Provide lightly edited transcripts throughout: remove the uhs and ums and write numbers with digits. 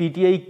PTI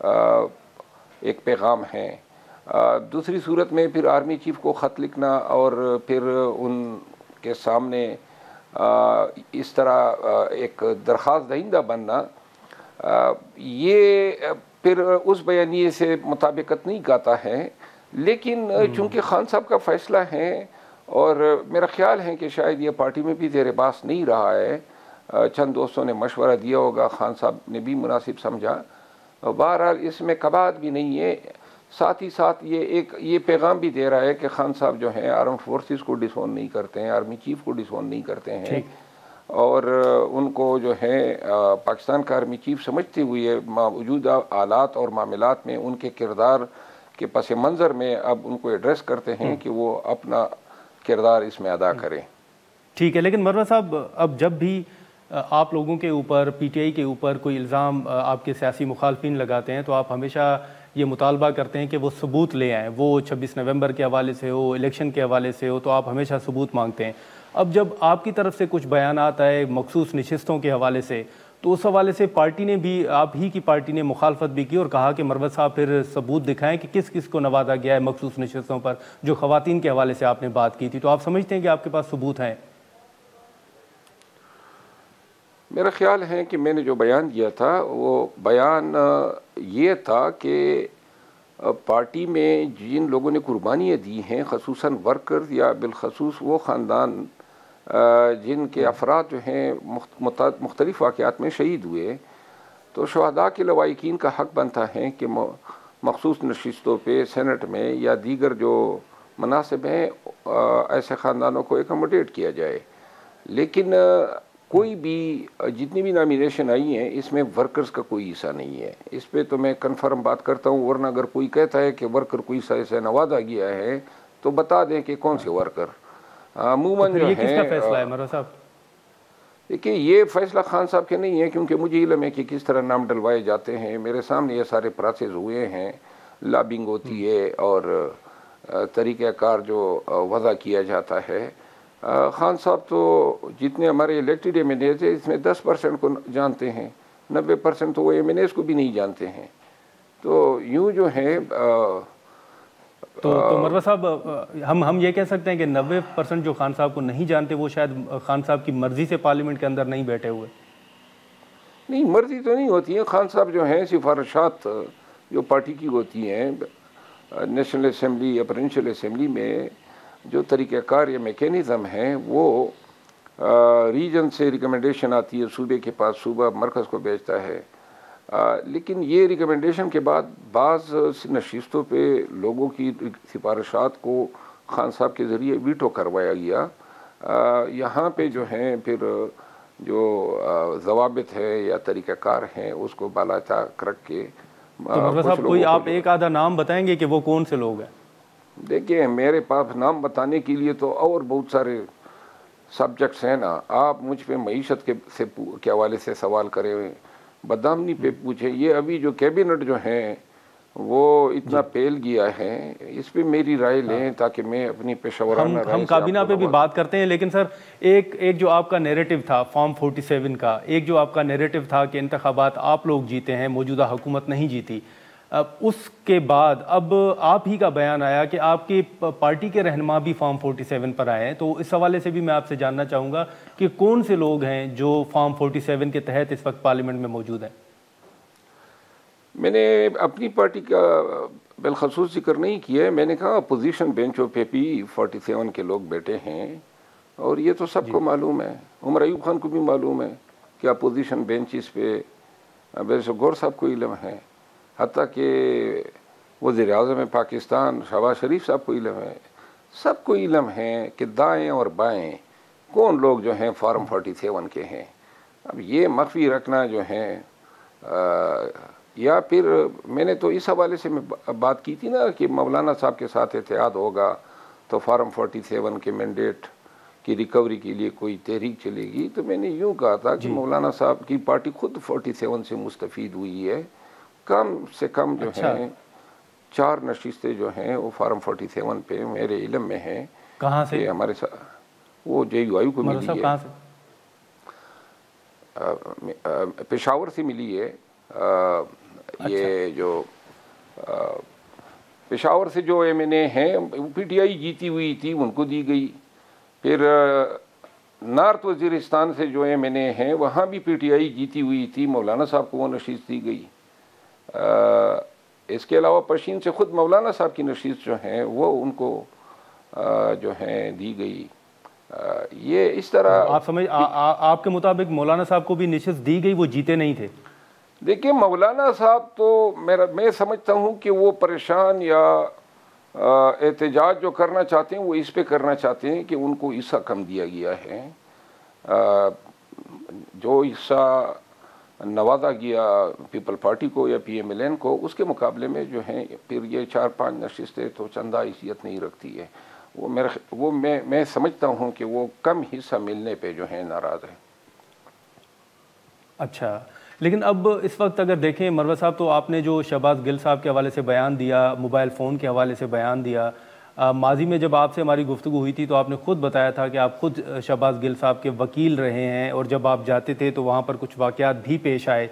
ایک پیغام ہیں. دوسری صورت میں پھر آرمی چیف کو خط لکھنا اور پھر ان کے سامنے اس طرح ایک درخواست دہندہ بننا، یہ پھر اس بیانیے سے مطابقت نہیں کرتا ہے. لیکن چونکہ خان صاحب کا فیصلہ ہے اور میرا خیال ہے کہ شاید یہ پارٹی میں بھی زیر بحث نہیں رہا ہے، چند دوستوں نے مشورہ دیا ہوگا، خان صاحب نے بھی مناسب سمجھا. بہرحال اس میں کباہت بھی نہیں ہے. ساتھ ہی ساتھ یہ پیغام بھی دے رہا ہے کہ خان صاحب جو ہیں آرم فورسز کو ڈسون نہیں کرتے ہیں، آرمی چیف کو ڈسون نہیں کرتے ہیں، اور ان کو جو ہے پاکستان کا آرمی چیف سمجھتے ہوئے موجودہ حالات اور معاملات میں ان کے کردار کے پس منظر میں اب ان کو ایڈریس کرتے ہیں کہ وہ اپنا کردار اس میں ادا کریں. ٹھیک ہے، لیکن مروت صاحب اب جب بھی آپ لوگوں کے اوپر، پی ٹی آئی کے اوپر کوئی الزام آپ کے سیاسی مخالفین لگاتے ہیں تو آپ ہمیشہ یہ مطالبہ کرتے ہیں کہ وہ ثبوت لے آئیں، وہ 26 نومبر کے حوالے سے ہو، الیکشن کے حوالے سے ہو، تو آپ ہمیشہ ثبوت مانگتے ہیں. اب جب آپ کی طرف سے کچھ بیانات آئے مخصوص نشستوں کے حوالے سے، تو اس حوالے سے پارٹی نے بھی، آپ ہی کی پارٹی نے مخالفت بھی کی اور کہا کہ مروت صاحب پھر ثبوت دکھائیں کہ کس کس کو نوازا گیا ہے مخصوص نشستوں پر، جو خواتین کے حوالے سے آپ نے بات کی تھی. تو آپ سمجھتے ہیں کہ آپ کے پاس ثبوت ہیں؟ میرا خیال ہے کہ میں نے جو بیان دیا تھا وہ بیان یہ تھا کہ پارٹی میں جن لوگوں نے قربانیاں دی ہیں، خصوصاً ورکرز یا بالخصوص وہ خاندان جن کے افراد جو ہیں مختلف واقعات میں شہید ہوئے، تو شہداء کے لواحقین کا حق بنتا ہے کہ مخصوص نشستوں پہ سینٹ میں یا دیگر جو مناصب ہیں ایسے خاندانوں کو ایکوموڈیٹ کیا جائے. لیکن کوئی بھی جتنی بھی نامینیشن آئی ہیں اس میں ورکرز کا کوئی حصہ نہیں ہے. اس پہ تو میں کنفرم بات کرتا ہوں، ورنہ اگر کوئی کہتا ہے کہ ورکر کوئی حصہ سے نوازا گیا ہے تو بتا دیں کہ کون سے ورکر. عموماً جو یہ کس کا ہے فیصلہ ہے مروت صاحب؟ دیکھیے یہ فیصلہ خان صاحب کے نہیں ہے، کیونکہ مجھے علم ہے کہ کس طرح نام ڈلوائے جاتے ہیں. میرے سامنے یہ سارے پروسیس ہوئے ہیں، لابنگ ہوتی ہے اور طریقہ کار جو وضع کیا جاتا ہے. خان صاحب تو جتنے ہمارے الیکٹڈ ایم این اے تھے اس میں 10% کو جانتے ہیں، 90% تو وہ ایم این ایز کو بھی نہیں جانتے ہیں. تو یوں جو ہے تو مروت صاحب ہم یہ کہہ سکتے ہیں کہ 90% جو خان صاحب کو نہیں جانتے وہ شاید خان صاحب کی مرضی سے پارلیمنٹ کے اندر نہیں بیٹھے ہوئے. نہیں، مرضی تو نہیں ہوتی ہے. خان صاحب جو ہیں سفارشات جو پارٹی کی ہوتی ہیں نیشنل اسمبلی یا پروونشل اسمبلی میں جو طریقہ کار یا میکینزم ہے وہ ریجن سے ریکمنڈیشن آتی ہے صوبے کے پاس، صوبہ مرکز کو بھیجتا ہے. لیکن یہ ریکمنڈیشن کے بعد بعض نشستوں پہ لوگوں کی سفارشات کو خان صاحب کے ذریعے ویٹو کروایا گیا. یہاں پہ جو ہیں پھر جو ضوابط ہے یا طریقہ کار ہیں اس کو بالا چاک رکھ کے تو مروت صاحب کوئی آپ ایک آدھا نام بتائیں گے کہ وہ کون سے لوگ ہیں؟ دیکھیں میرے پاس نام بتانے کے لیے تو اور بہت سارے سبجیکٹس ہیں نا. آپ مجھ پہ معیشت کے حوالے سے سوال کرے ہوئے، بدامنی پہ پوچھیں. یہ ابھی جو کیبنٹ جو ہیں وہ اتنا پھیل گیا ہے، اس پہ میری رائے لیں تاکہ میں اپنی پیشہ ورانہ رائے ہم کابینہ پہ بھی بات کرتے ہیں. لیکن سر ایک جو آپ کا نیریٹو تھا فارم 47 کا، ایک جو آپ کا نیریٹو تھا کہ انتخابات آپ لوگ جیتے ہیں، موجودہ حکومت نہیں جیتی، اس کے بعد اب آپ ہی کا بیان آیا کہ آپ کی پارٹی کے رہنما بھی فارم 47 پر آئے ہیں. تو اس حوالے سے بھی میں آپ سے جاننا چاہوں گا کہ کون سے لوگ ہیں جو فارم 47 کے تحت اس وقت پارلیمنٹ میں موجود ہیں؟ میں نے اپنی پارٹی کا بالخصوص ذکر نہیں کیا ہے. میں نے کہا اپوزیشن بینچوں پہ بھی 47 کے لوگ بیٹھے ہیں اور یہ تو سب کو معلوم ہے. عمر ایوب خان کو بھی معلوم ہے کہ اپوزیشن بینچز پہ ویسے غور صاحب کو علم ہے، حتیٰ کہ وزیر اعظم پاکستان شہباز شریف صاحب کو علم ہے. سب کو علم ہے کہ دائیں اور بائیں کون لوگ جو ہیں فارم 47 کے ہیں. اب یہ مخفی رکھنا جو ہے یا پھر میں نے تو اس حوالے سے میں بات کی تھی نا کہ مولانا صاحب کے ساتھ اتحاد ہوگا تو فارم 47 کے مینڈیٹ کی ریکوری کے لیے کوئی تحریک چلے گی. تو میں نے یوں کہا تھا کہ مولانا صاحب کی پارٹی خود 47 سے مستفید ہوئی ہے. کم سے کم جو ہیں 4 نشستیں جو ہیں وہ فارم 47 پہ میرے علم میں ہیں. کہاں سے؟ ہمارے ساتھ وہ جے یو آئی کو ملی ہے، کہاں سے؟ پشاور سے ملی ہے. یہ جو پشاور سے جو ایم این اے ہیں پی ٹی آئی جیتی ہوئی تھی ان کو دی گئی. پھر نارتھ وزیرستان سے جو ایم این اے ہیں وہاں بھی پی ٹی آئی جیتی ہوئی تھی, مولانا صاحب کو وہ نشست دی گئی. اس کے علاوہ پشین سے خود مولانا صاحب کی نشست جو ہیں وہ ان کو جو ہیں دی گئی. یہ اس طرح آپ کے مطابق مولانا صاحب کو بھی نشست دی گئی, وہ جیتے نہیں تھے؟ دیکھیے مولانا صاحب تو میں سمجھتا ہوں کہ وہ پریشان یا احتجاج جو کرنا چاہتے ہیں وہ اس پہ کرنا چاہتے ہیں کہ ان کو حصہ کم دیا گیا ہے. جو حصہ نوازا گیا پیپل پارٹی کو یا پی ایم ایل این کو, اس کے مقابلے میں جو ہیں پھر یہ 4-5 نشستیں تو چندہ حیثیت نہیں رکھتی ہے. میں سمجھتا ہوں کہ وہ کم حصہ ملنے پہ جو ہیں ناراض ہیں. اچھا, لیکن اب اس وقت اگر دیکھیں مروت صاحب, تو آپ نے جو شہباز گل صاحب کے حوالے سے بیان دیا, موبائل فون کے حوالے سے بیان دیا, ماضی میں جب آپ سے ہماری گفتگو ہوئی تھی تو آپ نے خود بتایا تھا کہ آپ خود شہباز گل صاحب کے وکیل رہے ہیں اور جب آپ جاتے تھے تو وہاں پر کچھ واقعات بھی پیش آئے.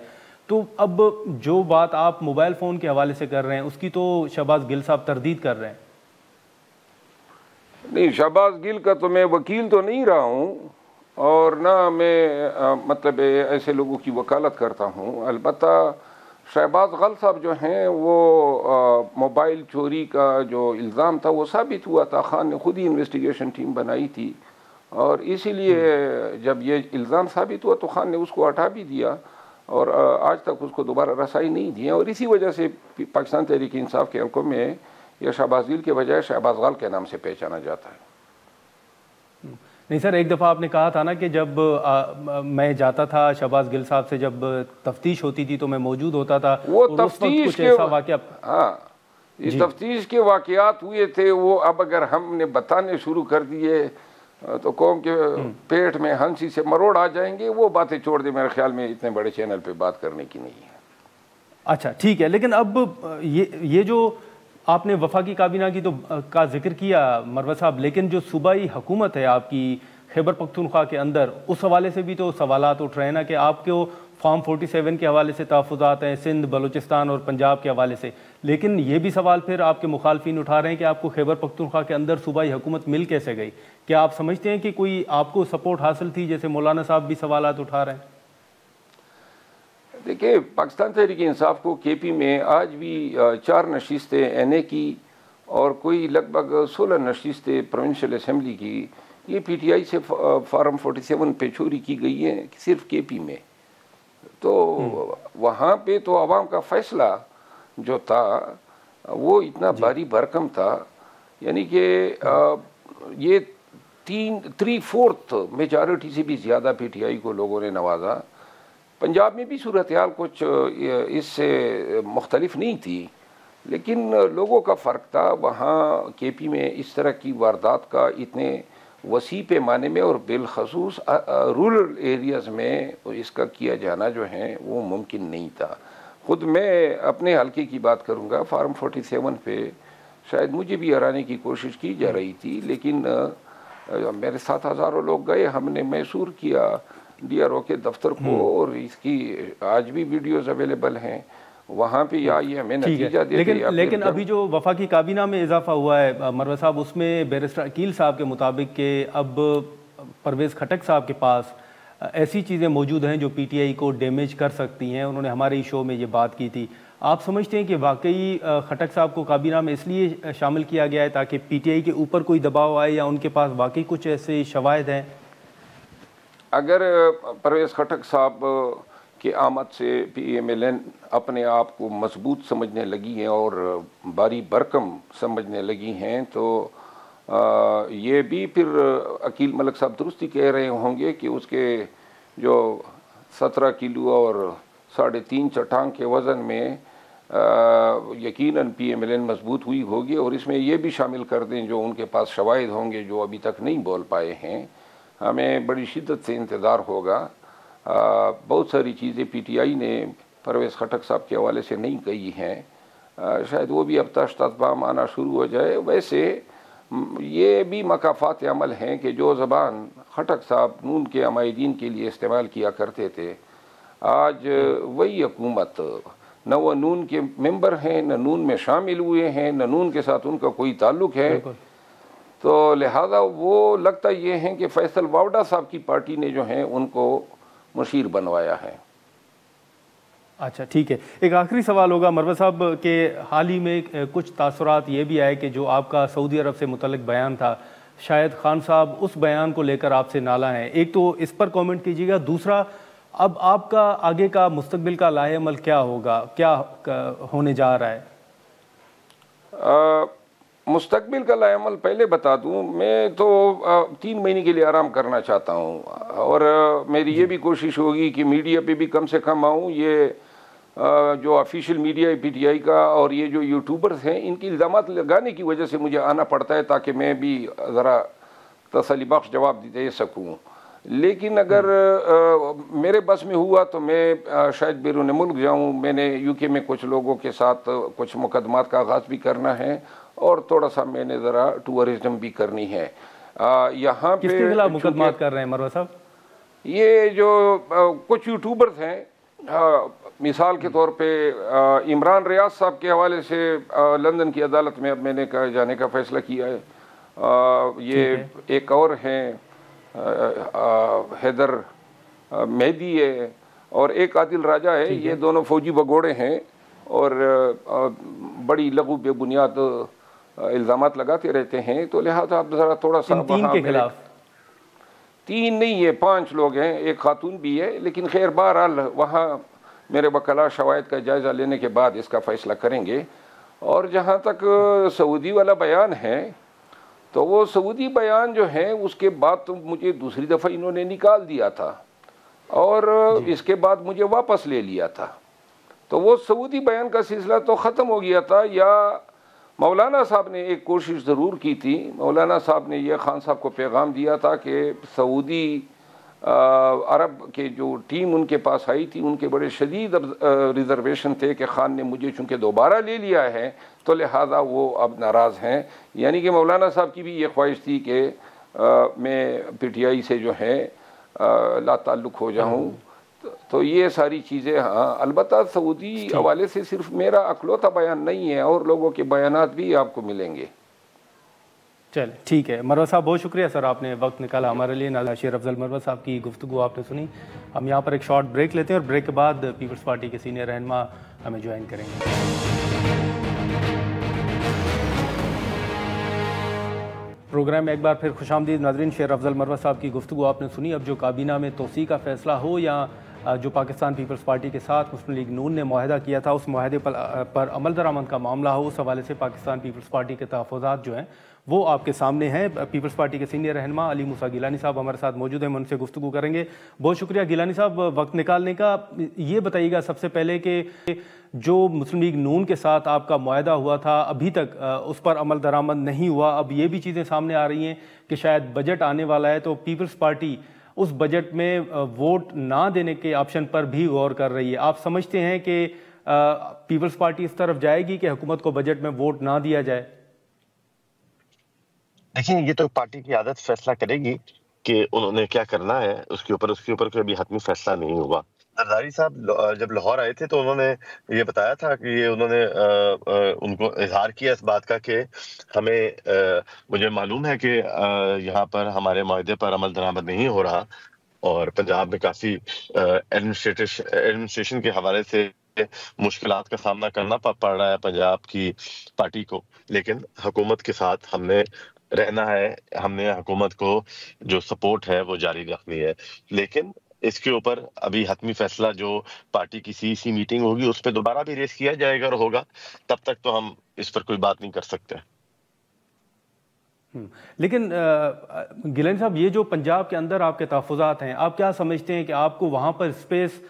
تو اب جو بات آپ موبائل فون کے حوالے سے کر رہے ہیں اس کی تو شہباز گل صاحب تردید کر رہے ہیں. نہیں, شہباز گل کا تو میں وکیل تو نہیں رہا ہوں اور نہ میں مطلب ایسے لوگوں کی وکالت کرتا ہوں. البتہ شہباز گل صاحب جو ہیں وہ موبائل چوری کا جو الزام تھا وہ ثابت ہوا تھا. خان نے خود ہی انویسٹیگیشن ٹیم بنائی تھی اور اسی لیے جب یہ الزام ثابت ہوا تو خان نے اس کو ہٹا بھی دیا اور آج تک اس کو دوبارہ رسائی نہیں دی. اور اسی وجہ سے پاکستان تحریک انصاف کے حلقوں میں یہ شہباز گل کے بجائے شہباز غال کے نام سے پہچانا جاتا ہے. نہیں سر, ایک دفعہ آپ نے کہا تھا نا کہ جب میں جاتا تھا شہباز گل صاحب سے, جب تفتیش ہوتی تھی تو میں موجود ہوتا تھا. وہ تفتیش کے ہاں یہ تفتیش کے واقعات ہوئے تھے, وہ اب اگر ہم نے بتانے شروع کر دیے تو قوم کے پیٹ میں ہنسی سے مروڑ آ جائیں گے. وہ باتیں چھوڑ دیں, میرے خیال میں اتنے بڑے چینل پہ بات کرنے کی نہیں ہے. اچھا ٹھیک ہے, لیکن اب یہ جو آپ نے وفاقی کابینہ کی تو کا ذکر کیا مروت صاحب, لیکن جو صوبائی حکومت ہے آپ کی خیبر پختونخوا کے اندر, اس حوالے سے بھی تو سوالات اٹھ رہے ہیں نا کہ آپ کو فارم 47 کے حوالے سے تحفظات ہیں سندھ, بلوچستان اور پنجاب کے حوالے سے, لیکن یہ بھی سوال پھر آپ کے مخالفین اٹھا رہے ہیں کہ آپ کو خیبر پختونخوا کے اندر صوبائی حکومت مل کیسے گئی. کیا آپ سمجھتے ہیں کہ کوئی آپ کو سپورٹ حاصل تھی, جیسے مولانا صاحب بھی سوالات اٹھا رہے ہیں؟ دیکھیں, پاکستان تحریک انصاف کو کے پی میں آج بھی 4 نشستیں این اے کی اور کوئی لگ بھگ 16 نشستیں پروونشل اسمبلی کی, یہ پی ٹی آئی سے فارم 47 پہ چوری کی گئی ہیں صرف کے پی میں. تو وہاں پہ تو عوام کا فیصلہ جو تھا وہ اتنا بھاری بھرکم تھا, یعنی کہ یہ 3/4 میجارٹی سے بھی زیادہ پی ٹی آئی کو لوگوں نے نوازا. پنجاب میں بھی صورتحال کچھ اس سے مختلف نہیں تھی, لیکن لوگوں کا فرق تھا. وہاں کے پی میں اس طرح کی واردات کا اتنے وسیع پیمانے میں اور بالخصوص رورل ایریاز میں اس کا کیا جانا جو ہے وہ ممکن نہیں تھا. خود میں اپنے حلقے کی بات کروں گا, فارم 47 پہ شاید مجھے بھی ہرانے کی کوشش کی جا رہی تھی, لیکن میرے ساتھ ہزاروں لوگ گئے. ہم نے میسور کیا ڈی آر او کے دفتر کو اور اس کی آج بھی ویڈیوز اویلیبل ہیں وہاں پہ, یا یہ ہمیں نتیجہ دیتے. لیکن ابھی جو وفاقی کابینہ میں اضافہ ہوا ہے مروت صاحب, اس میں بیرسٹر عقیل صاحب کے مطابق کہ اب پرویز کھٹک صاحب کے پاس ایسی چیزیں موجود ہیں جو پی ٹی آئی کو ڈیمیج کر سکتی ہیں. انہوں نے ہمارے شو میں یہ بات کی تھی. آپ سمجھتے ہیں کہ واقعی کھٹک صاحب کو کابینہ میں اس لیے شامل کیا گیا ہے تاکہ پی ٹی آئی کے اوپر کوئی دباؤ آئے, یا ان کے پاس واقعی کچھ ایسے شواہد ہیں؟ اگر پرویز کھٹک صاحب کی آمد سے پی ایم ایل این اپنے آپ کو مضبوط سمجھنے لگی ہیں اور باری برکم سمجھنے لگی ہیں تو یہ بھی پھر عقیل ملک صاحب درستی کہہ رہے ہوں گے کہ اس کے جو 17 کلو اور 3.5 چٹان کے وزن میں یقیناً پی ایم ایل این مضبوط ہوئی ہوگی. اور اس میں یہ بھی شامل کر دیں جو ان کے پاس شواہد ہوں گے جو ابھی تک نہیں بول پائے ہیں. ہمیں بڑی شدت سے انتظار ہوگا. بہت ساری چیزیں پی ٹی آئی نے پرویز کھٹک صاحب کے حوالے سے نہیں کہی ہیں, شاید وہ بھی اب تشتبام آنا شروع ہو جائے. ویسے یہ بھی مکافات عمل ہیں کہ جو زبان کھٹک صاحب نون کے عمائدین کے لیے استعمال کیا کرتے تھے, آج وہی حکومت نہ وہ نون کے ممبر ہیں، نہ نون میں شامل ہوئے ہیں، نہ نون کے ساتھ ان کا کوئی تعلق ہے. تو لہذا وہ لگتا یہ ہے کہ فیصل واوڈا صاحب کی پارٹی نے جو ہے ان کو مشیر بنوایا ہے. اچھا ٹھیک ہے. ایک آخری سوال ہوگا مروت صاحب کہ حال ہی میں کچھ تاثرات یہ بھی آئے کہ جو آپ کا سعودی عرب سے متعلق بیان تھا، شاید خان صاحب اس بیان کو لے کر آپ سے نالاں ہیں. ایک تو اس پر کامنٹ کیجیے گا، دوسرا اب آپ کا آگے کا مستقبل کا لاہ عمل کیا ہوگا، کیا ہونے جا رہا ہے؟ مستقبل کا لاہ عمل پہلے بتا دوں، میں تو 3 مہینے کے لیے آرام کرنا چاہتا ہوں، اور میری یہ بھی کوشش ہوگی کہ میڈیا پہ بھی کم سے کم آؤں. یہ جو آفیشیل میڈیا ہے پی ٹی آئی کا اور یہ جو یوٹیوبرز ہیں، ان کی الزامات لگانے کی وجہ سے مجھے آنا پڑتا ہے تاکہ میں بھی ذرا تسلی بخش جواب دے سکوں. لیکن اگر میرے بس میں ہوا تو میں شاید بیرون ملک جاؤں. میں نے یو کے میں کچھ لوگوں کے ساتھ کچھ مقدمات کا آغاز بھی کرنا ہے، اور تھوڑا سا میں نے ذرا ٹورزم بھی کرنی ہے. یہاں پہ کس کے خلاف مقدمات کر رہے ہیں مروت صاحب؟ یہ جو کچھ یوٹیوبرز ہیں، مثال کے طور پہ عمران ریاض صاحب کے حوالے سے لندن کی عدالت میں اب میں نے جانے کا فیصلہ کیا ہے. یہ ایک اور ہیں حیدر مہدی ہے، اور ایک عادل راجہ ہے. یہ دونوں فوجی بگوڑے ہیں اور بڑی لغو بے بنیاد الزامات لگاتے رہتے ہیں. تو لہٰذا آپ ذرا تھوڑا سا 3 کے خلاف 3 نہیں ہے، 5 لوگ ہیں، ایک خاتون بھی ہے. لیکن خیر بہرحال وہاں میرے وکلاء شواہد کا جائزہ لینے کے بعد اس کا فیصلہ کریں گے. اور جہاں تک سعودی والا بیان ہے، تو وہ سعودی بیان جو ہے اس کے بعد تو مجھے دوسری دفعہ انہوں نے نکال دیا تھا، اور اس کے بعد مجھے واپس لے لیا تھا. تو وہ سعودی بیان کا سلسلہ تو ختم ہو گیا تھا. یا مولانا صاحب نے ایک کوشش ضرور کی تھی. مولانا صاحب نے یہ خان صاحب کو پیغام دیا تھا کہ سعودی عرب کے جو ٹیم ان کے پاس آئی تھی، ان کے بڑے شدید ریزرویشن تھے کہ خان نے مجھے چونکہ دوبارہ لے لیا ہے تو لہٰذا وہ اب ناراض ہیں. یعنی کہ مولانا صاحب کی بھی یہ خواہش تھی کہ میں پی ٹی آئی سے جو ہے لا تعلق ہو جاؤں. تو یہ ساری چیزیں، ہاں البتہ سعودی حوالے سے صرف میرا اکلوتا بیان نہیں ہے، اور لوگوں کے بیانات بھی آپ کو ملیں گے. چلے ٹھیک ہے. مروت صاحب بہت شکریہ سر، آپ نے وقت نکالا ہمارے لیے. شیر افضل مروت صاحب کی گفتگو آپ نے سنی. ہم یہاں پر ایک شارٹ بریک لیتے ہیں، اور بریک کے بعد پیپلز پارٹی کے سینئر رہنما ہمیں جوائن کریں گے. پروگرام میں ایک بار پھر خوش آمدید ناظرین. شیر افضل مروت صاحب کی گفتگو آپ نے سنی. اب جو کابینہ میں توسیع کا فیصلہ ہو، یا جو پاکستان پیپلز پارٹی کے ساتھ مسلم لیگ نون نے معاہدہ کیا تھا، اس معاہدے پر عمل درآمد کا معاملہ ہو، اس حوالے سے پاکستان پیپلز پارٹی کے تحفظات جو ہیں وہ آپ کے سامنے ہیں. پیپلز پارٹی کے سینئر رہنما علی موسیٰ گیلانی صاحب ہمارے ساتھ موجود ہیں، ہم ان سے گفتگو کریں گے. بہت شکریہ گیلانی صاحب وقت نکالنے کا. یہ بتائیے گا سب سے پہلے کہ جو مسلم لیگ نون کے ساتھ آپ کا معاہدہ ہوا تھا، ابھی تک اس پر عمل درآمد نہیں ہوا. اب یہ بھی چیزیں سامنے آ رہی ہیں کہ شاید بجٹ آنے والا ہے، تو پیپلز پارٹی اس بجٹ میں ووٹ نہ دینے کے آپشن پر بھی غور کر رہی ہے. آپ سمجھتے ہیں کہ پیپلز پارٹی اس طرف جائے گی کہ حکومت کو بجٹ میں ووٹ نہ دیا جائے؟ دیکھیں، یہ تو پارٹی کی عادت فیصلہ کرے گی کہ انہوں نے کیا کرنا ہے. اس کے اوپر کوئی ابھی حتمی فیصلہ نہیں ہوا. زرداری صاحب جب لاہور آئے تھے تو انہوں نے یہ بتایا تھا کہ یہ انہوں نے ان کو اظہار کیا اس بات کا کہ مجھے معلوم ہے کہ یہاں پر ہمارے معاہدے پر عمل درآمد نہیں ہو رہا، اور پنجاب میں کافی ایڈمنسٹریشن کے حوالے سے مشکلات کا سامنا کرنا پڑ رہا ہے پنجاب کی پارٹی کو. لیکن حکومت کے ساتھ ہم نے رہنا ہے، ہم نے حکومت کو جو سپورٹ ہے وہ جاری رکھنی ہے. لیکن اس کے اوپر ابھی حتمی فیصلہ جو پارٹی کی سی میٹنگ ہوگی اس پہ دوبارہ بھی ریس کیا جائے گا اور ہوگا. تب تک تو ہم اس پر کوئی بات نہیں کر سکتے. لیکن گیلانی صاحب، یہ جو پنجاب کے اندر آپ کے تحفظات ہیں، آپ کیا سمجھتے ہیں کہ آپ کو وہاں پر اسپیس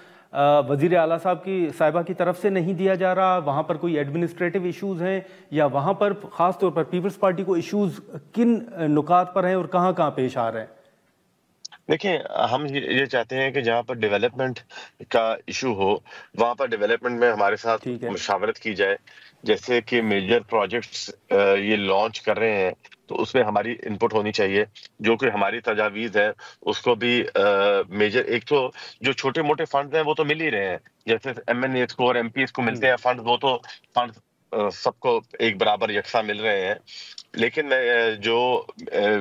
وزیر اعلیٰ صاحب کی صاحبہ کی طرف سے نہیں دیا جا رہا؟ وہاں پر کوئی ایڈمنسٹریٹو ایشوز ہیں، یا وہاں پر خاص طور پر پیپلز پارٹی کو ایشوز کن نکات پر ہیں اور کہاں کہاں پیش آ رہے ہیں؟ دیکھیں، ہم یہ چاہتے ہیں کہ جہاں پر ڈیولپمنٹ کا ایشو ہو وہاں پر ڈیولپمنٹ میں ہمارے ساتھ مشاورت کی جائے. جیسے کہ میجر پروجیکٹس یہ لانچ کر رہے ہیں تو اس میں ہماری انپٹ ہونی چاہیے. جو کہ ہماری تجاویز ہے اس کو بھی میجر، ایک تو جو چھوٹے موٹے فنڈ ہیں وہ تو مل ہی رہے ہیں، جیسے ایم این ایز کو اور ایم پیز کو ملتے ہیں فنڈ، وہ تو فنڈ سب کو ایک برابر یکساں مل رہے ہیں. لیکن جو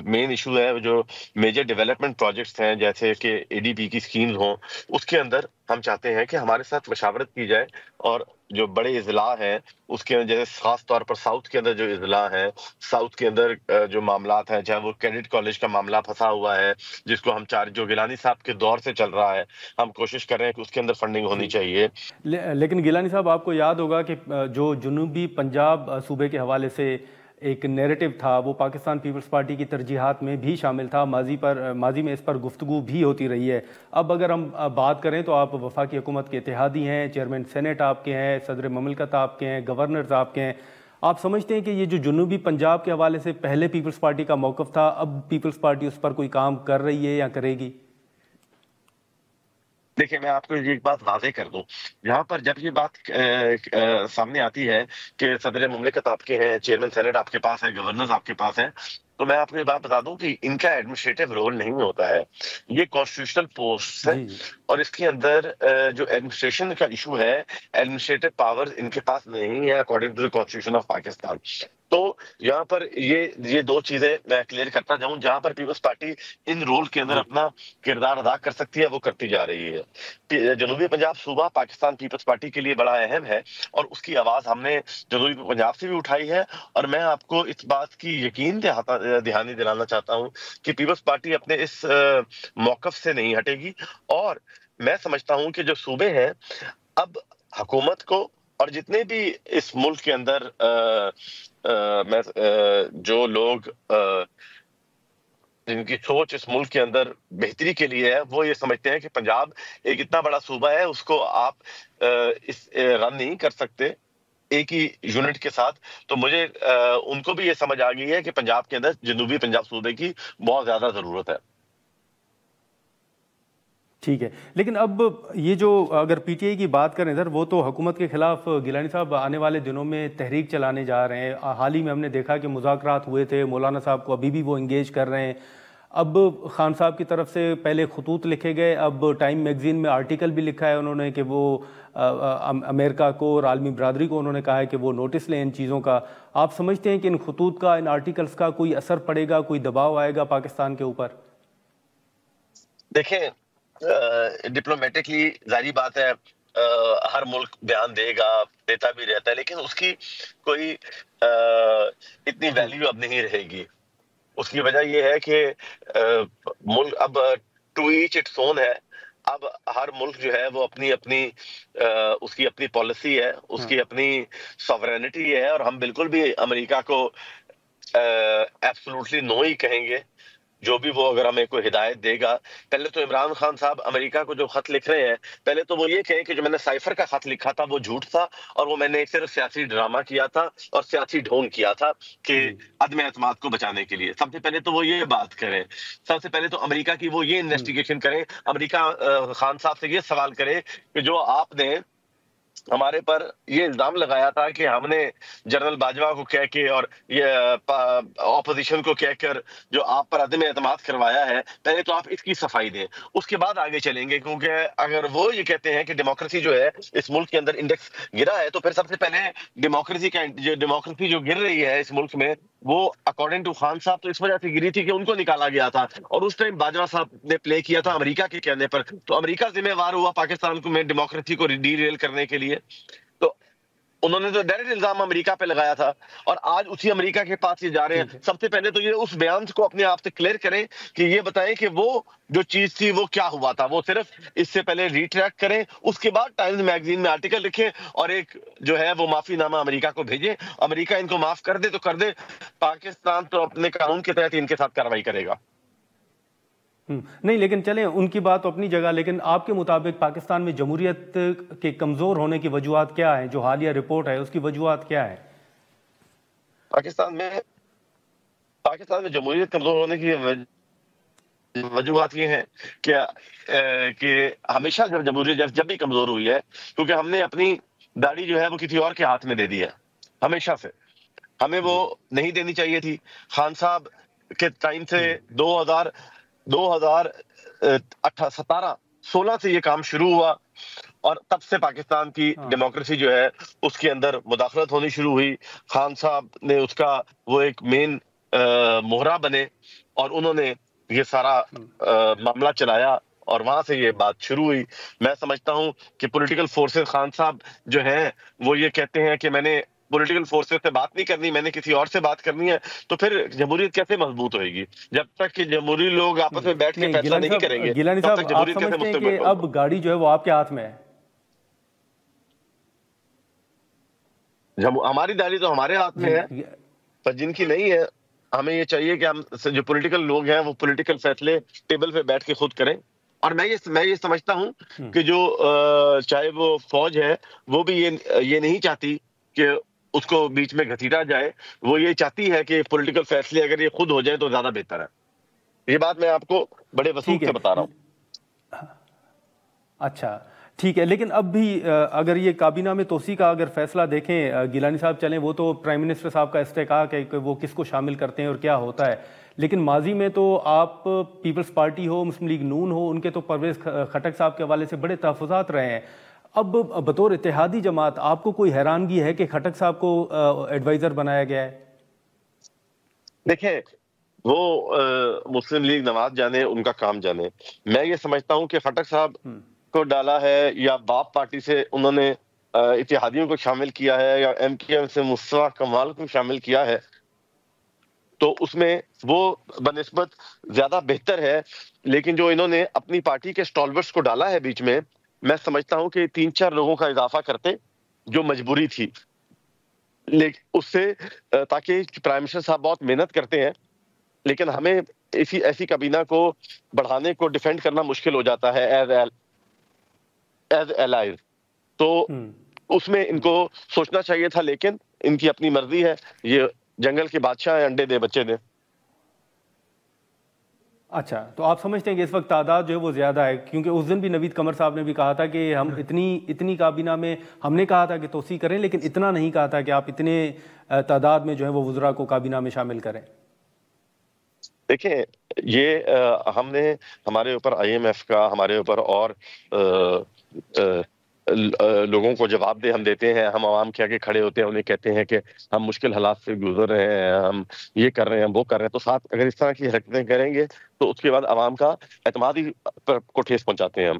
مین ایشو ہے، جو میجر ڈیولپمنٹ پروجیکٹس ہیں جیسے کہ اے ڈی پی کی اسکیمز ہوں، اس کے اندر ہم چاہتے ہیں کہ ہمارے ساتھ مشاورت کی جائے، اور جو بڑے اضلاع ہیں اس کے اندر، جیسے خاص طور پر ساؤتھ کے اندر جو اضلاع ہیں، ساؤتھ کے اندر جو معاملات ہیں، چاہے وہ کریڈٹ کالج کا معاملہ پھنسا ہوا ہے جس کو ہم جو گیلانی صاحب کے دور سے چل رہا ہے، ہم کوشش کر رہے ہیں کہ اس کے اندر فنڈنگ ہونی چاہیے. لیکن گیلانی صاحب، آپ کو یاد ہوگا کہ جو جنوبی پنجاب صوبے کے حوالے سے ایک نیریٹو تھا، وہ پاکستان پیپلز پارٹی کی ترجیحات میں بھی شامل تھا، ماضی میں اس پر گفتگو بھی ہوتی رہی ہے. اب اگر ہم بات کریں تو آپ وفاقی حکومت کے اتحادی ہیں، چیئرمین سینٹ آپ کے ہیں، صدر مملکت آپ کے ہیں، گورنرز آپ کے ہیں. آپ سمجھتے ہیں کہ یہ جو جنوبی پنجاب کے حوالے سے پہلے پیپلز پارٹی کا موقف تھا، اب پیپلز پارٹی اس پر کوئی کام کر رہی ہے یا کرے گی؟ دیکھیں، میں آپ کو ایک بات واضح کر دوں. یہاں پر جب یہ بات سامنے آتی ہے کہ صدر مملکت آپ کے ہیں، چیئرمین سینٹ آپ کے پاس ہے، گورنرز آپ کے پاس ہیں، تو میں آپ کو یہ بات بتا دوں کہ ان کا ایڈمنسٹریٹو رول نہیں ہوتا ہے. یہ کانسٹیٹیوشنل پوسٹ ہے، جی اور اس کے اندر جو ایڈمنسٹریشن کا ایشو ہے، ایڈمنسٹریٹو پاور ان کے پاس نہیں ہے according to the constitution of Pakistan. تو یہاں پر یہ دو چیزیں میں کلیئر کرتا جاؤں. جہاں پر پیپلز پارٹی ان رول کے اندر جی اپنا کردار ادا کر سکتی ہے وہ کرتی جا رہی ہے. جنوبی پنجاب صوبہ پاکستان پیپلز پارٹی کے لیے بڑا اہم ہے، اور اس کی آواز ہم نے جنوبی پنجاب سے بھی اٹھائی ہے. اور میں آپ کو اس بات کی یقین دہانی دلانا چاہتا ہوں کہ پیپلز پارٹی اپنے اس موقف سے نہیں ہٹے گی. اور میں سمجھتا ہوں کہ جو صوبے ہیں، اب حکومت کو اور جتنے بھی اس ملک کے اندر جو لوگ جن کی سوچ اس ملک کے اندر بہتری کے لیے ہے، وہ یہ سمجھتے ہیں کہ پنجاب ایک اتنا بڑا صوبہ ہے، اس کو آپ اس رن نہیں کر سکتے ایک ہی یونٹ کے ساتھ. تو مجھے ان کو بھی یہ سمجھ آ گئی ہے کہ پنجاب کے اندر جنوبی پنجاب صوبے کی بہت زیادہ ضرورت ہے. ٹھیک ہے. لیکن اب یہ جو اگر پی ٹی آئی کی بات کریں سر، وہ تو حکومت کے خلاف گیلانی صاحب آنے والے دنوں میں تحریک چلانے جا رہے ہیں. حال ہی میں ہم نے دیکھا کہ مذاکرات ہوئے تھے، مولانا صاحب کو ابھی بھی وہ انگیج کر رہے ہیں. اب خان صاحب کی طرف سے پہلے خطوط لکھے گئے، اب ٹائم میگزین میں آرٹیکل بھی لکھا ہے انہوں نے کہ وہ امریکہ کو اور عالمی برادری کو انہوں نے کہا ہے کہ وہ نوٹس لیں ان چیزوں کا. آپ سمجھتے ہیں کہ ان خطوط کا، ان آرٹیکلز کا کوئی اثر پڑے گا، کوئی دباؤ آئے گا پاکستان کے اوپر؟ دیکھیں، ڈپلومیٹکلی ظاہری بات ہے، ہر ملک بیان دے گا، دیتا بھی رہتا ہے، لیکن اس کی کوئی اتنی ویلیو اب نہیں رہے گی. اس کی وجہ یہ ہے کہ ملک اب ٹو ایچ اٹس اون ہے. اب ہر ملک جو ہے وہ اپنی اس کی اپنی پالیسی ہے، اس کی اپنی سوورینٹی ہے، اور ہم بالکل بھی امریکہ کو ایبسولوٹلی نو ہی کہیں گے. جو بھی وہ اگر ہمیں کوئی ہدایت دے گا، پہلے تو عمران خان صاحب امریکہ کو جو خط لکھ رہے ہیں، پہلے تو وہ یہ کہیں کہ جو میں نے سائفر کا خط لکھا تھا وہ جھوٹ تھا، اور وہ میں نے صرف سیاسی ڈرامہ کیا تھا اور سیاسی ڈھونگ کیا تھا کہ جی عدم اعتماد کو بچانے کے لیے. سب سے پہلے تو وہ یہ بات کریں، سب سے پہلے تو امریکہ کی وہ یہ انویسٹیگیشن کریں. امریکہ خان صاحب سے یہ سوال کرے کہ جو آپ نے ہمارے پر یہ الزام لگایا تھا کہ ہم نے جنرل باجوہ کو کہہ کے اور یہ اپوزیشن کو کہہ کر جو آپ پر عدم اعتماد کروایا ہے، پہلے تو آپ اس کی صفائی دیں، اس کے بعد آگے چلیں گے. کیونکہ اگر وہ یہ کہتے ہیں کہ ڈیموکریسی جو ہے اس ملک کے اندر انڈیکس گرا ہے، تو پھر سب سے پہلے ڈیموکریسی جو گر رہی ہے اس ملک میں، وہ اکارڈنگ ٹو خان صاحب تو اس وجہ سے گری تھی کہ ان کو نکالا گیا تھا، اور اس ٹائم باجوہ صاحب نے پلے کیا تھا امریکہ کے کہنے پر. تو امریکہ ذمہ وار ہوا پاکستان کو میں ڈیموکریسی کو ڈی ریل کرنے کے لیے. تو انہوں نے تو ڈائریکٹ الزام امریکہ پہ لگایا تھا، اور آج اسی امریکہ کے پاس یہ جا رہے ٹھیک ہیں. ہے. سب سے پہلے تو یہ اس بیان کو اپنے آپ سے کلیئر کریں کہ یہ بتائیں کہ وہ جو چیز تھی وہ کیا ہوا تھا. وہ صرف اس سے پہلے ریٹریکٹ کریں، اس کے بعد ٹائمز میگزین میں آرٹیکل لکھیں، اور ایک جو ہے وہ معافی نامہ امریکہ کو بھیجیں. امریکہ ان کو معاف کر دے تو کر دے، پاکستان تو اپنے قانون کے تحت ان کے ساتھ کارروائی کرے گا. نہیں، لیکن چلیں ان کی بات اپنی جگہ، لیکن آپ کے مطابق پاکستان میں جمہوریت کے کمزور ہونے کی وجوہات کیا ہیں؟ جو حالیہ رپورٹ ہے اس کی وجوہات کیا ہیں؟ پاکستان میں جمہوریت کمزور ہونے کی وجوہات یہ ہیں کہ ہمیشہ جمہوریت جب بھی کمزور ہوئی ہے، کیونکہ ہم نے اپنی داڑھی جو ہے وہ کسی اور کے ہاتھ میں دے دی ہے ہمیشہ سے. ہمیں وہ نہیں دینی چاہیے تھی. خان صاحب کے ٹائم سے 2017-16 سے یہ کام شروع ہوا اور تب سے پاکستان کی ڈیموکریسی جو ہے اس کے اندر مداخلت ہونی شروع ہوئی. خان صاحب نے اس کا وہ ایک مین مہرہ بنے اور انہوں نے یہ سارا معاملہ چلایا اور وہاں سے یہ بات شروع ہوئی. میں سمجھتا ہوں کہ پولیٹیکل فورسز خان صاحب جو ہیں وہ یہ کہتے ہیں کہ میں نے پولیٹیکل فورسز سے بات نہیں کرنی, میں نے کسی اور سے بات کرنی ہے, تو پھر جمہوریت کیسے مضبوط ہوئے گی؟ جب تک کہ جمہوری لوگ آپس میں بیٹھ کے فیصلہ نہیں کریں گے گیلانی تب صاحب تک آپ جمہوریت کیسے سمجھتے ہیں مستقبل کہ ہوگا؟ اب گاڑی جو ہے وہ آپ کے ہاتھ میں ہے؟ ہماری داری تو ہمارے ہاتھ میں ہے پر جن کی نہیں ہے, ہمیں یہ چاہیے کہ ہم جو پولیٹیکل لوگ ہیں وہ پولیٹیکل فیصلے ٹیبل پہ بیٹھ کے خود کریں. اور میں یہ سمجھتا ہوں کہ جو چاہے وہ فوج ہے وہ بھی یہ نہیں چاہتی کہ اس کو بیچ میں گھسیٹا جائے, وہ یہ چاہتی ہے کہ پولیٹیکل فیصلے اگر یہ خود ہو جائیں تو زیادہ بہتر ہے. یہ بات میں آپ کو بڑے وثوق سے بتا رہا ہوں. اچھا ٹھیک ہے, لیکن اب بھی اگر یہ کابینہ میں توسیع کا اگر فیصلہ دیکھیں گیلانی صاحب چلیں, وہ تو پرائم منسٹر صاحب کا استحقاق ہے کہ وہ کس کو شامل کرتے ہیں اور کیا ہوتا ہے, لیکن ماضی میں تو آپ پیپلز پارٹی ہو, مسلم لیگ نون ہو, ان کے تو پرویز خٹک صاحب کے حوالے سے بڑے تحفظات رہے ہیں. اب بطور اتحادی جماعت آپ کو کوئی حیرانگی ہے کہ خٹک صاحب کو ایڈوائزر بنایا گیا ہے؟ دیکھیں وہ مسلم لیگ نواز جانے, ان کا کام جانے. میں یہ سمجھتا ہوں کہ خٹک صاحب کو ڈالا ہے یا باپ پارٹی سے انہوں نے اتحادیوں کو شامل کیا ہے یا ایم کیو ایم سے مصطفیٰ کمال کو شامل کیا ہے, تو اس میں وہ بنسبت زیادہ بہتر ہے. لیکن جو انہوں نے اپنی پارٹی کے سٹالورٹس کو ڈالا ہے بیچ میں سمجھتا ہوں کہ 3-4 لوگوں کا اضافہ کرتے جو مجبوری تھی, لیکن اس سے تاکہ پرائم منسٹر صاحب بہت محنت کرتے ہیں لیکن ہمیں ایسی کابینہ کو بڑھانے کو ڈیفینڈ کرنا مشکل ہو جاتا ہے ایز الائز, تو اس میں ان کو سوچنا چاہیے تھا, لیکن ان کی اپنی مرضی ہے, یہ جنگل کے بادشاہ ہیں, انڈے دے بچے دے. اچھا, تو آپ سمجھتے ہیں کہ اس وقت تعداد جو ہے وہ زیادہ ہے؟ کیونکہ اس دن بھی نوید قمر صاحب نے بھی کہا تھا کہ ہم اتنی کابینہ میں ہم نے کہا تھا کہ توسیع کریں, لیکن اتنا نہیں کہا تھا کہ آپ اتنے تعداد میں جو ہے وہ وزراء کو کابینہ میں شامل کریں. دیکھیں یہ ہم نے ہمارے اوپر آئی ایم ایف کا, ہمارے اوپر اور لوگوں کو جواب دے ہم دیتے ہیں, ہم عوام کے آگے کھڑے ہوتے ہیں, انہیں کہتے ہیں کہ ہم مشکل حالات سے گزر رہے ہیں, ہم یہ کر رہے ہیں, وہ کر رہے ہیں, تو ساتھ اگر اس طرح کی حرکتیں کریں گے تو اس کے بعد عوام کا اعتماد ہی کو ٹھیس پہنچاتے ہیں ہم.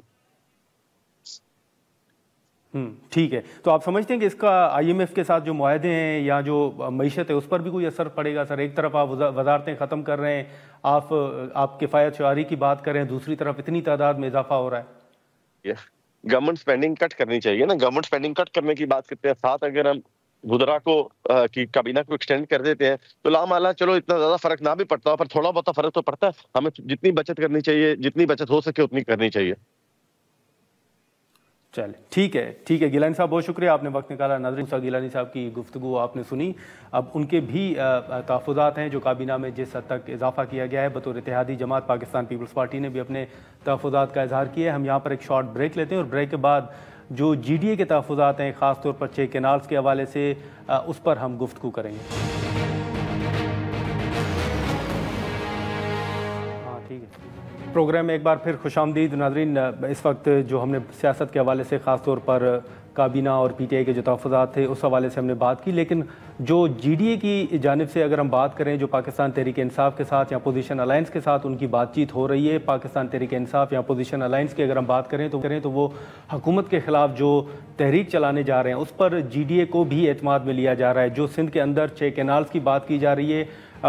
ٹھیک ہے, تو آپ سمجھتے ہیں کہ اس کا آئی ایم ایف کے ساتھ جو معاہدے ہیں یا جو معیشت ہے اس پر بھی کوئی اثر پڑے گا؟ سر, ایک طرف آپ وزارتیں ختم کر رہے ہیں, آپ کفایت شعاری کی بات کر رہے ہیں, دوسری طرف اتنی تعداد میں اضافہ ہو رہا ہے. گورنمنٹ سپینڈنگ کٹ کرنی چاہیے نا, گورنمنٹ سپینڈنگ کٹ کرنے کی بات کرتے ہیں, ساتھ اگر ہم وزراء کو کی کابینہ کو ایکسٹینڈ کر دیتے ہیں تو لامعالی چلو اتنا زیادہ فرق نہ بھی پڑتا ہو, پر تھوڑا بہت فرق تو پڑتا ہے. ہمیں جتنی بچت کرنی چاہیے, جتنی بچت ہو سکے اتنی کرنی چاہیے. چلے ٹھیک ہے گیلانی صاحب بہت شکریہ, آپ نے وقت نکالا. ناظرین, گیلانی صاحب کی گفتگو آپ نے سنی. اب ان کے بھی تحفظات ہیں جو کابینہ میں جس حد تک اضافہ کیا گیا ہے. بطور اتحادی جماعت پاکستان پیپلز پارٹی نے بھی اپنے تحفظات کا اظہار کیا ہے. ہم یہاں پر ایک شارٹ بریک لیتے ہیں اور بریک کے بعد جو جی ڈی اے کے تحفظات ہیں, خاص طور پر 6 کینالز کے حوالے سے, اس پر ہم گفتگو کریں گے. پروگرام میں ایک بار پھر خوش آمدید. ناظرین, اس وقت جو ہم نے سیاست کے حوالے سے خاص طور پر کابینہ اور پی ٹی آئی کے جو تحفظات تھے اس حوالے سے ہم نے بات کی, لیکن جو جی ڈی اے کی جانب سے اگر ہم بات کریں, جو پاکستان تحریک انصاف کے ساتھ یا اپوزیشن الائنس کے ساتھ ان کی بات چیت ہو رہی ہے, پاکستان تحریک انصاف یا اپوزیشن الائنس کی اگر ہم بات کریں تو وہ حکومت کے خلاف جو تحریک چلانے جا رہے ہیں اس پر جی ڈی اے کو بھی اعتماد میں لیا جا رہا ہے. جو سندھ کے اندر 6 کینالز کی بات کی جا رہی ہے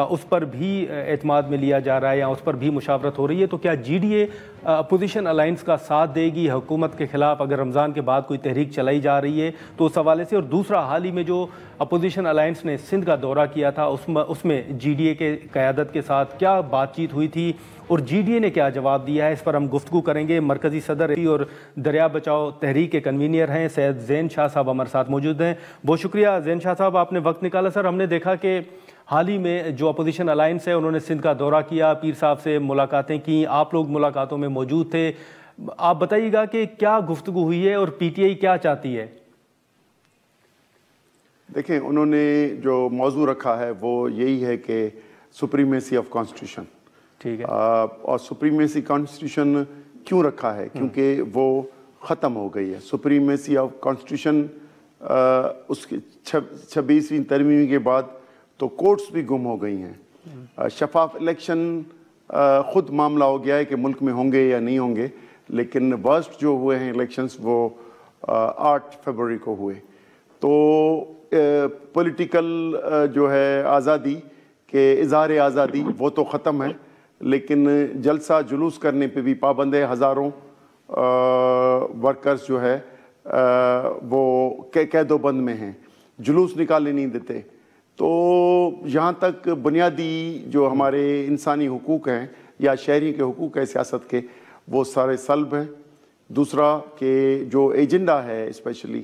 اس پر بھی اعتماد میں لیا جا رہا ہے یا اس پر بھی مشاورت ہو رہی ہے, تو کیا G D A opposition alliance کا ساتھ دے گی حکومت کے خلاف اگر رمضان کے بعد کوئی تحریک چلائی جا رہی ہے تو اس حوالے سے؟ اور دوسرا, حال ہی میں جو اپوزیشن الائنس نے سندھ کا دورہ کیا تھا اس میں جی ڈی اے کے قیادت کے ساتھ کیا بات چیت ہوئی تھی اور جی ڈی اے نے کیا جواب دیا ہے, اس پر ہم گفتگو کریں گے. مرکزی صدر اور دریا بچاؤ تحریک کے کنوینئر ہیں سید زین شاہ صاحب ہمارے ساتھ موجود ہیں. بہت شکریہ زین شاہ صاحب, آپ نے وقت نکالا. سر, ہم نے دیکھا کہ حال ہی میں جو اپوزیشن الائنس ہے انہوں نے سندھ کا دورہ کیا, پیر صاحب سے ملاقاتیں کی, آپ لوگ ملاقاتوں میں موجود تھے. آپ بتائیے گا کہ کیا گفتگو ہوئی ہے اور پی ٹی آئی کیا چاہتی ہے؟ دیکھیں انہوں نے جو موضوع رکھا ہے وہ یہی ہے کہ سپریمیسی آف کانسٹیٹیوشن. ٹھیک ہے. اور سپریمیسی کانسٹیٹیوشن کیوں رکھا ہے؟ کیونکہ وہ ختم ہو گئی ہے. سپریمیسی آف کانسٹیٹیوشن اس کی 26ویں ترمیم کے بعد تو کورٹس بھی گم ہو گئی ہیں. شفاف الیکشن خود معاملہ ہو گیا ہے کہ ملک میں ہوں گے یا نہیں ہوں گے، لیکن ورسٹ جو ہوئے ہیں الیکشنز وہ 8 فروری کو ہوئے. تو پولیٹیکل جو ہے آزادی کہ اظہار آزادی وہ تو ختم ہے، لیکن جلسہ جلوس کرنے پہ بھی پابند ہے. ہزاروں ورکرز جو ہے وہ قید و بند میں ہیں، جلوس نکالنے نہیں دیتے. تو یہاں تک بنیادی جو ہمارے انسانی حقوق ہیں یا شہری کے حقوق ہیں سیاست کے، وہ سارے سلب ہیں. دوسرا کہ جو ایجنڈا ہے اسپیشلی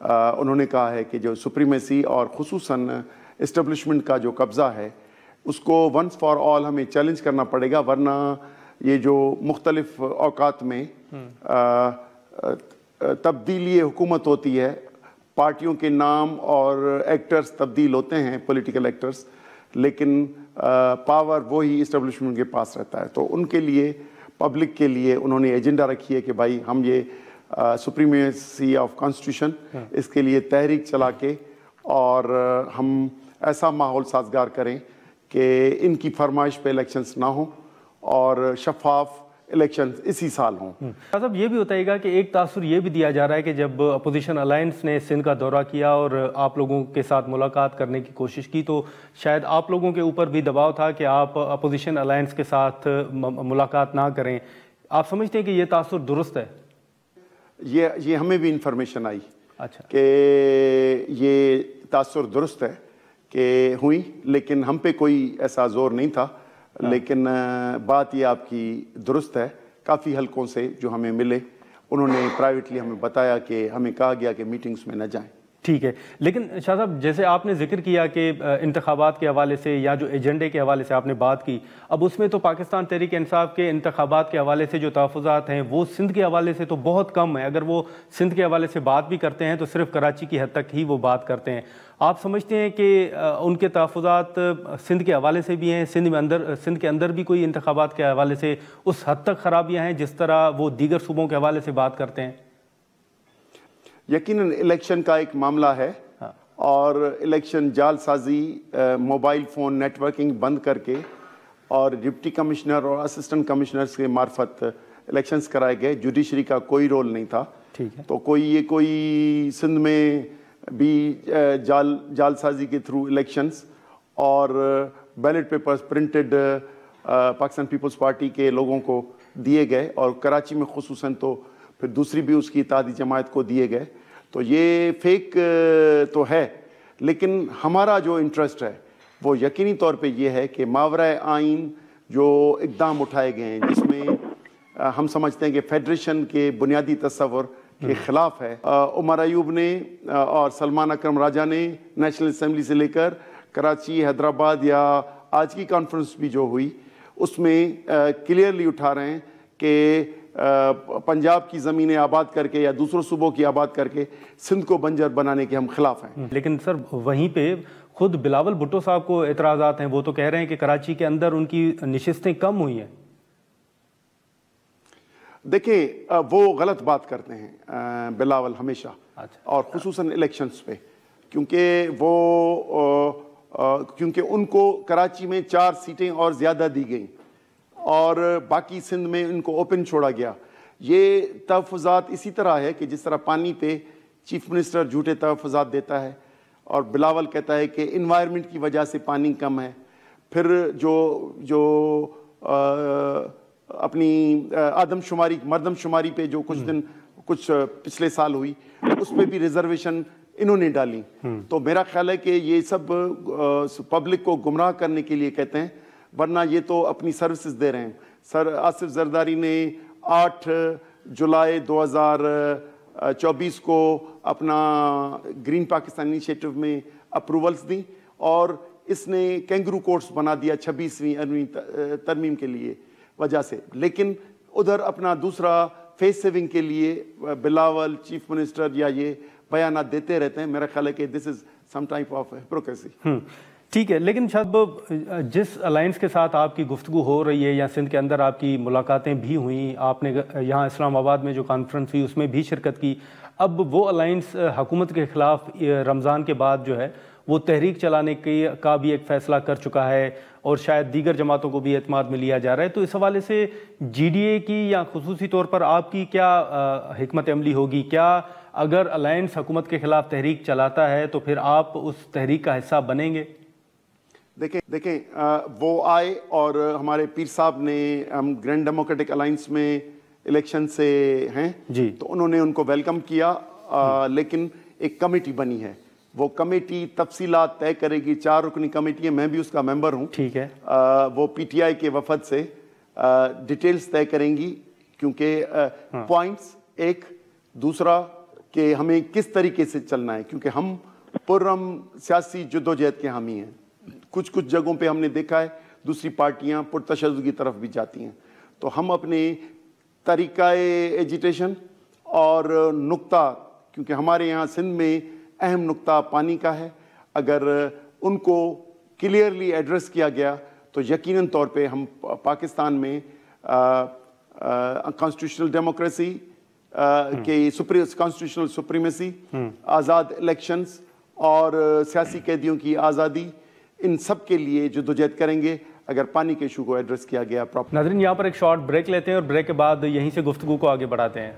انہوں نے کہا ہے کہ جو سپریمیسی اور خصوصاً اسٹیبلشمنٹ کا جو قبضہ ہے اس کو ونس فار آل ہمیں چیلنج کرنا پڑے گا، ورنہ یہ جو مختلف اوقات میں تبدیلی حکومت ہوتی ہے، پارٹیوں کے نام اور ایکٹرز تبدیل ہوتے ہیں، پولیٹیکل ایکٹرز، لیکن پاور وہی اسٹیبلشمنٹ کے پاس رہتا ہے. تو ان کے لیے پبلک کے لیے انہوں نے ایجنڈا رکھی ہے کہ بھائی ہم یہ سپریمیسی آف کانسٹیٹیوشن اس کے لیے تحریک چلا کے اور ہم ایسا ماحول سازگار کریں کہ ان کی فرمائش پہ الیکشنز نہ ہوں اور شفاف الیکشنز اسی سال ہوں. صاحب یہ بھی بتائیے گا کہ ایک تاثر یہ بھی دیا جا رہا ہے کہ جب اپوزیشن الائنس نے سندھ کا دورہ کیا اور آپ لوگوں کے ساتھ ملاقات کرنے کی کوشش کی تو شاید آپ لوگوں کے اوپر بھی دباؤ تھا کہ آپ اپوزیشن الائنس کے ساتھ ملاقات نہ کریں. آپ سمجھتے ہیں کہ یہ تاثر درست ہے؟ یہ ہمیں بھی انفارمیشن آئی اچھا کہ یہ تاثر درست ہے کہ ہوئی، لیکن ہم پہ کوئی ایسا زور نہیں تھا. لیکن بات یہ آپ کی درست ہے. کافی حلقوں سے جو ہمیں ملے انہوں نے پرائیویٹلی ہمیں بتایا کہ ہمیں کہا گیا کہ میٹنگز میں نہ جائیں. ٹھیک ہے. لیکن شاہ صاحب جیسے آپ نے ذکر کیا کہ انتخابات کے حوالے سے یا جو ایجنڈے کے حوالے سے آپ نے بات کی، اب اس میں تو پاکستان تحریک انصاف کے انتخابات کے حوالے سے جو تحفظات ہیں وہ سندھ کے حوالے سے تو بہت کم ہیں. اگر وہ سندھ کے حوالے سے بات بھی کرتے ہیں تو صرف کراچی کی حد تک ہی وہ بات کرتے ہیں. آپ سمجھتے ہیں کہ ان کے تحفظات سندھ کے حوالے سے بھی ہیں؟ سندھ کے اندر بھی کوئی انتخابات کے حوالے سے اس حد تک خرابیاں ہیں جس طرح وہ دیگر صوبوں کے حوالے سے بات کرتے ہیں؟ یقیناً الیکشن کا ایک معاملہ ہے اور الیکشن جال سازی، موبائل فون نیٹ ورکنگ بند کر کے اور ڈپٹی کمشنر اور اسسٹنٹ کمشنرز کے معرفت الیکشنز کرائے گئے. جوڈیشری کا کوئی رول نہیں تھا. تو کوئی سندھ میں بھی جال سازی کے تھرو الیکشنز اور ballot papers printed Pakistan Peoples Party کے لوگوں کو دیے گئے اور کراچی میں خصوصاً تو پھر دوسری بھی اس کی اتحادی جماعت کو دیے گئے. تو یہ فیک تو ہے، لیکن ہمارا جو انٹرسٹ ہے وہ یقینی طور پہ یہ ہے کہ ماورائے آئین جو اقدام اٹھائے گئے ہیں جس میں ہم سمجھتے ہیں کہ فیڈریشن کے بنیادی تصور کے خلاف ہے. عمر ایوب نے اور سلمان اکرم راجہ نے نیشنل اسمبلی سے لے کر کراچی، حیدرآباد یا آج کی کانفرنس بھی جو ہوئی اس میں کلیئرلی اٹھا رہے ہیں کہ پنجاب کی زمینیں آباد کر کے یا دوسروں صوبوں کی آباد کر کے سندھ کو بنجر بنانے کے ہم خلاف ہیں. لیکن سر وہیں پہ خود بلاول بھٹو صاحب کو اعتراضات ہیں. وہ تو کہہ رہے ہیں کہ کراچی کے اندر ان کی نشستیں کم ہوئی ہیں. دیکھیں وہ غلط بات کرتے ہیں بلاول ہمیشہ، اور خصوصاً الیکشنز پہ، کیونکہ ان کو کراچی میں 4 سیٹیں اور زیادہ دی گئیں اور باقی سندھ میں ان کو اوپن چھوڑا گیا. یہ تحفظات اسی طرح ہے کہ جس طرح پانی پہ چیف منسٹر جھوٹے تحفظات دیتا ہے اور بلاول کہتا ہے کہ انوائرمنٹ کی وجہ سے پانی کم ہے. پھر جو اپنی آدم شماری، مردم شماری پہ جو کچھ پچھلے سال ہوئی اس پہ بھی ریزرویشن انہوں نے ڈالی. تو میرا خیال ہے کہ یہ سب پبلک کو گمراہ کرنے کے لیے کہتے ہیں، ورنہ یہ تو اپنی سروسز دے رہے ہیں. سر آصف زرداری نے 8 جولائی 2024 کو اپنا گرین پاکستان انیشیٹو میں اپروولز دیں اور اس نے کینگرو کورٹس بنا دیا 26ویں ترمیم کے لیے وجہ سے. لیکن ادھر اپنا دوسرا فیس سیونگ کے لیے بلاول چیف منسٹر یا یہ بیانات دیتے رہتے ہیں. میرا خیال ہے کہ دس از سم ٹائپ آف ہپوکریسی. ٹھیک ہے، لیکن شاید جس الائنس کے ساتھ آپ کی گفتگو ہو رہی ہے یا سندھ کے اندر آپ کی ملاقاتیں بھی ہوئیں، آپ نے یہاں اسلام آباد میں جو کانفرنس ہوئی اس میں بھی شرکت کی، اب وہ الائنس حکومت کے خلاف رمضان کے بعد جو ہے وہ تحریک چلانے کا بھی ایک فیصلہ کر چکا ہے اور شاید دیگر جماعتوں کو بھی اعتماد میں لیا جا رہا ہے. تو اس حوالے سے جی ڈی اے کی یا خصوصی طور پر آپ کی کیا حکمت عملی ہوگی؟ کیا اگر الائنس حکومت کے خلاف تحریک چلاتا ہے تو پھر آپ اس تحریک کا حصہ بنیں گے؟ دیکھیں وہ آئے اور ہمارے پیر صاحب نے، ہم گرینڈ ڈیموکریٹک الائنس میں الیکشن سے ہیں جی، تو انہوں نے ان کو ویلکم کیا، لیکن ایک کمیٹی بنی ہے. وہ کمیٹی تفصیلات طے کرے گی. 4 رکنی کمیٹی ہے، میں بھی اس کا ممبر ہوں. ٹھیک ہے. وہ پی ٹی آئی کے وفد سے ڈیٹیلز طے کریں گی، کیونکہ پوائنٹس ایک دوسرا کہ ہمیں کس طریقے سے چلنا ہے، کیونکہ ہم پرام سیاسی جدوجہد کے حامی ہیں. کچھ جگہوں پہ ہم نے دیکھا ہے دوسری پارٹیاں پرتشدد کی طرف بھی جاتی ہیں. تو ہم اپنے طریقہ ایجیٹیشن اور نقطہ، کیونکہ ہمارے یہاں سندھ میں اہم نقطہ پانی کا ہے، اگر ان کو کلیئرلی ایڈریس کیا گیا تو یقیناً طور پہ ہم پاکستان میں کانسٹیٹیوشنل ڈیموکریسی کے کانسٹیٹیوشنل سپریمیسی، آزاد الیکشنز اور سیاسی قیدیوں کی آزادی، ان سب کے لیے جدوجہد کریں گے اگر پانی کے ایشو کو ایڈریس کیا گیا پراپر. ناظرین یہاں پر ایک شارٹ بریک لیتے ہیں اور بریک کے بعد یہیں سے گفتگو کو آگے بڑھاتے ہیں.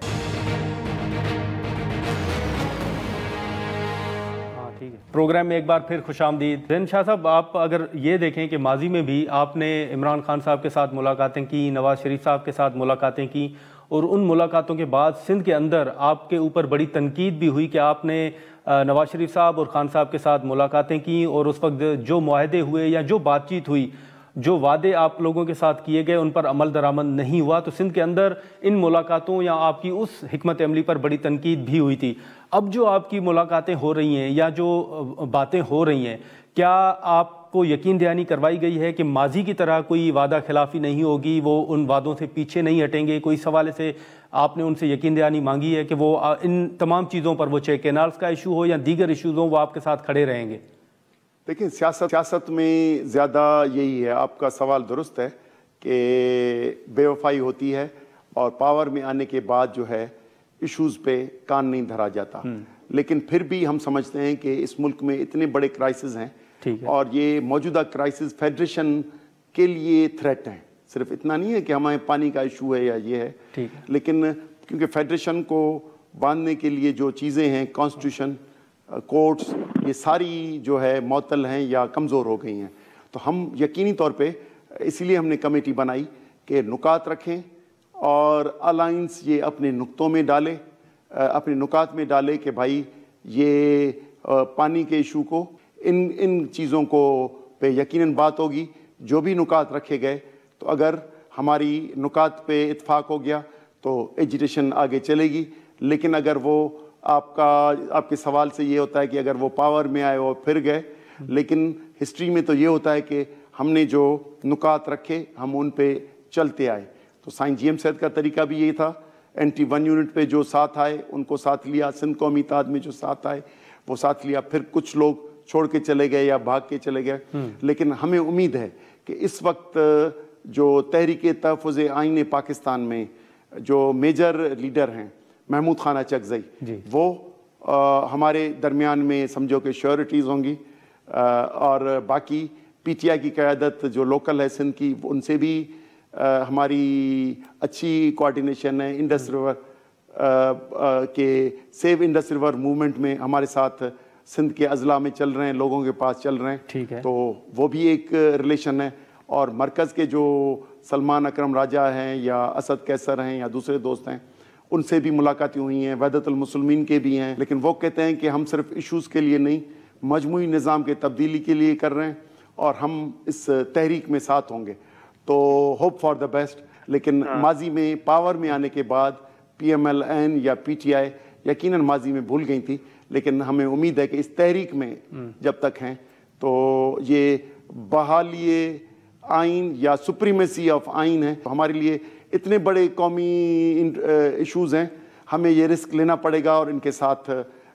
پروگرام میں ایک بار پھر خوش آمدید. زین شاہ صاحب، آپ اگر یہ دیکھیں کہ ماضی میں بھی آپ نے عمران خان صاحب کے ساتھ ملاقاتیں کی، نواز شریف صاحب کے ساتھ ملاقاتیں کی، اور ان ملاقاتوں کے بعد سندھ کے اندر آپ کے اوپر بڑی تنقید بھی ہوئی کہ آپ نے نواز شریف صاحب اور خان صاحب کے ساتھ ملاقاتیں کی اور اس وقت جو معاہدے ہوئے یا جو بات چیت ہوئی، جو وعدے آپ لوگوں کے ساتھ کیے گئے، ان پر عمل درآمد نہیں ہوا. تو سندھ کے اندر ان ملاقاتوں یا آپ کی اس حکمت عملی پر بڑی تنقید بھی ہوئی تھی. اب جو آپ کی ملاقاتیں ہو رہی ہیں یا جو باتیں ہو رہی ہیں، کیا آپ کو یقین دہانی کروائی گئی ہے کہ ماضی کی طرح کوئی وعدہ خلافی نہیں ہوگی، وہ ان وعدوں سے پیچھے نہیں ہٹیں گے؟ کوئی اس حوالے سے آپ نے ان سے یقین دہانی مانگی ہے کہ وہ ان تمام چیزوں پر، وہ چاہے کینالز کا ایشو ہو یا دیگر ایشوز ہوں، وہ آپ کے ساتھ کھڑے رہیں گے؟ دیکھیں، سیاست میں زیادہ یہی ہے، آپ کا سوال درست ہے کہ بے وفائی ہوتی ہے اور پاور میں آنے کے بعد جو ہے ایشوز پہ کان نہیں دھرا جاتا. لیکن پھر بھی ہم سمجھتے ہیں کہ اس ملک میں اتنے بڑے کرائسس ہیں اور یہ موجودہ کرائسس فیڈریشن کے لیے تھریٹ ہیں. صرف اتنا نہیں ہے کہ ہمارے پانی کا ایشو ہے یا یہ ہے، لیکن کیونکہ فیڈریشن کو باندھنے کے لیے جو چیزیں ہیں، کانسٹیٹیوشن، کورٹس، یہ ساری جو ہے معطل ہیں یا کمزور ہو گئی ہیں. تو ہم یقینی طور پہ اسی لیے ہم نے کمیٹی بنائی کہ نکات رکھیں اور الائنس یہ اپنے نقطوں میں ڈالے، اپنے نکات میں ڈالے کہ بھائی یہ پانی کے ایشو کو، ان چیزوں کو پہ یقیناً بات ہوگی. جو بھی نکات رکھے گئے تو اگر ہماری نکات پہ اتفاق ہو گیا تو ایجیٹیشن آگے چلے گی. لیکن اگر وہ آپ کے سوال سے یہ ہوتا ہے کہ اگر وہ پاور میں آئے اور پھر گئے، لیکن ہسٹری میں تو یہ ہوتا ہے کہ ہم نے جو نکات رکھے ہم ان پہ چلتے آئے. تو سائن جی ایم سید کا طریقہ بھی یہی تھا. اینٹی 1 یونٹ پہ جو ساتھ آئے ان کو ساتھ لیا، سندھ قومی اتحاد میں جو ساتھ آئے وہ ساتھ لیا. پھر کچھ لوگ چھوڑ کے چلے گئے یا بھاگ کے چلے گئے. لیکن ہمیں امید ہے کہ اس وقت جو تحریک تحفظ آئین پاکستان میں جو میجر لیڈر ہیں، محمود خان اچکزئی، وہ ہمارے درمیان میں سمجھو کہ شیورٹیز ہوں گی. اور باقی پی ٹی آئی کی قیادت جو لوکل ہے سندھ کی، ان سے بھی ہماری اچھی کوارڈینیشن ہے. انڈس ریور کے سیو انڈس ریور موومنٹ میں ہمارے ساتھ سندھ کے اضلاع میں چل رہے ہیں، لوگوں کے پاس چل رہے ہیں. تو وہ بھی ایک ریلیشن ہے. اور مرکز کے جو سلمان اکرم راجہ ہیں یا اسد کیسر ہیں یا دوسرے دوست ہیں، ان سے بھی ملاقاتیں ہوئی ہیں. وحدت المسلمین کے بھی ہیں. لیکن وہ کہتے ہیں کہ ہم صرف ایشوز کے لیے نہیں، مجموعی نظام کے تبدیلی کے لیے کر رہے ہیں اور ہم اس تحریک میں ساتھ ہوں گے. تو ہوپ فار دا بیسٹ. لیکن ماضی میں پاور میں آنے کے بعد پی ایم ایل این یا پی ٹی آئی یقیناً ماضی میں بھول گئی تھی. لیکن ہمیں امید ہے کہ اس تحریک میں جب تک ہیں تو یہ بحالی آئین یا سپریمیسی آف آئین ہے. ہمارے لیے اتنے بڑے قومی ایشوز ہیں، ہمیں یہ رسک لینا پڑے گا اور ان کے ساتھ